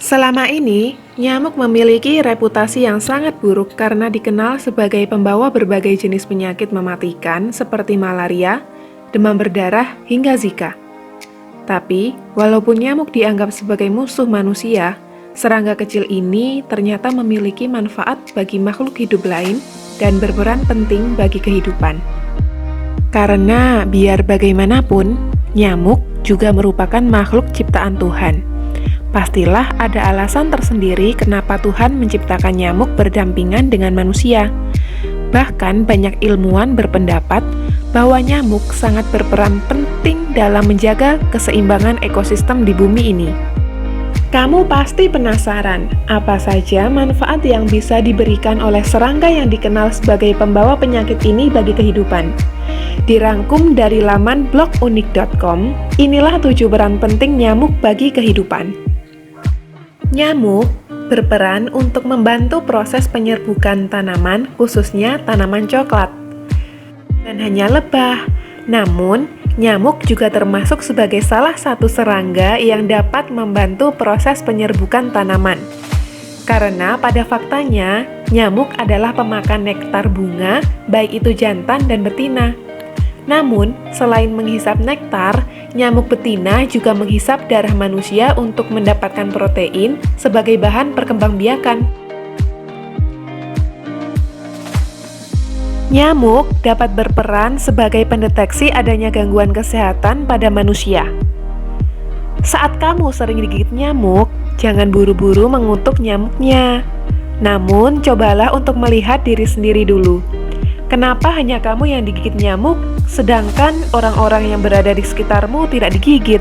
Selama ini, nyamuk memiliki reputasi yang sangat buruk karena dikenal sebagai pembawa berbagai jenis penyakit mematikan seperti malaria, demam berdarah, hingga Zika. Tapi, walaupun nyamuk dianggap sebagai musuh manusia, serangga kecil ini ternyata memiliki manfaat bagi makhluk hidup lain dan berperan penting bagi kehidupan. Karena biar bagaimanapun, nyamuk juga merupakan makhluk ciptaan Tuhan. Pastilah ada alasan tersendiri kenapa Tuhan menciptakan nyamuk berdampingan dengan manusia. Bahkan banyak ilmuwan berpendapat bahwa nyamuk sangat berperan penting dalam menjaga keseimbangan ekosistem di bumi ini. Kamu pasti penasaran, apa saja manfaat yang bisa diberikan oleh serangga yang dikenal sebagai pembawa penyakit ini bagi kehidupan? Dirangkum dari laman blogunik.com, inilah 7 peran penting nyamuk bagi kehidupan. Nyamuk berperan untuk membantu proses penyerbukan tanaman, khususnya tanaman coklat. Dan hanya lebah, namun nyamuk juga termasuk sebagai salah satu serangga yang dapat membantu proses penyerbukan tanaman. Karena pada faktanya, nyamuk adalah pemakan nektar bunga, baik itu jantan dan betina. Namun, selain menghisap nektar, nyamuk betina juga menghisap darah manusia untuk mendapatkan protein sebagai bahan perkembangbiakan. Nyamuk dapat berperan sebagai pendeteksi adanya gangguan kesehatan pada manusia. Saat kamu sering digigit nyamuk, jangan buru-buru mengutuk nyamuknya. Namun, cobalah untuk melihat diri sendiri dulu. Kenapa hanya kamu yang digigit nyamuk, sedangkan orang-orang yang berada di sekitarmu tidak digigit?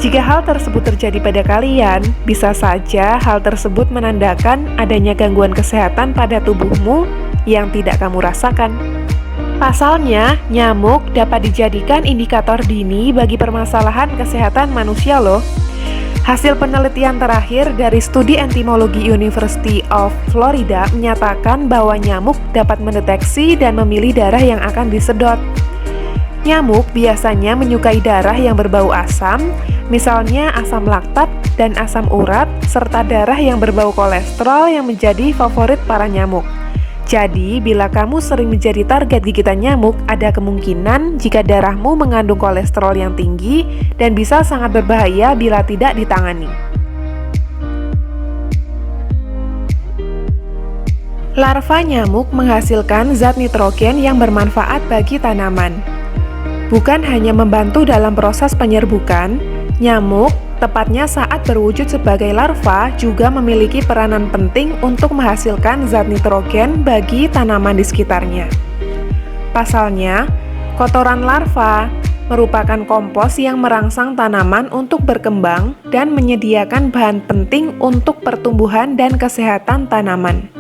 Jika hal tersebut terjadi pada kalian, bisa saja hal tersebut menandakan adanya gangguan kesehatan pada tubuhmu yang tidak kamu rasakan. Pasalnya, nyamuk dapat dijadikan indikator dini bagi permasalahan kesehatan manusia loh. Hasil penelitian terakhir dari studi entomologi University of Florida menyatakan bahwa nyamuk dapat mendeteksi dan memilih darah yang akan disedot. Nyamuk biasanya menyukai darah yang berbau asam, misalnya asam laktat dan asam urat, serta darah yang berbau kolesterol yang menjadi favorit para nyamuk. Jadi, bila kamu sering menjadi target gigitan nyamuk, ada kemungkinan jika darahmu mengandung kolesterol yang tinggi dan bisa sangat berbahaya bila tidak ditangani. Larva nyamuk menghasilkan zat nitrogen yang bermanfaat bagi tanaman. Bukan hanya membantu dalam proses penyerbukan, nyamuk, tepatnya saat berwujud sebagai larva, juga memiliki peranan penting untuk menghasilkan zat nitrogen bagi tanaman di sekitarnya. Pasalnya, kotoran larva merupakan kompos yang merangsang tanaman untuk berkembang dan menyediakan bahan penting untuk pertumbuhan dan kesehatan tanaman.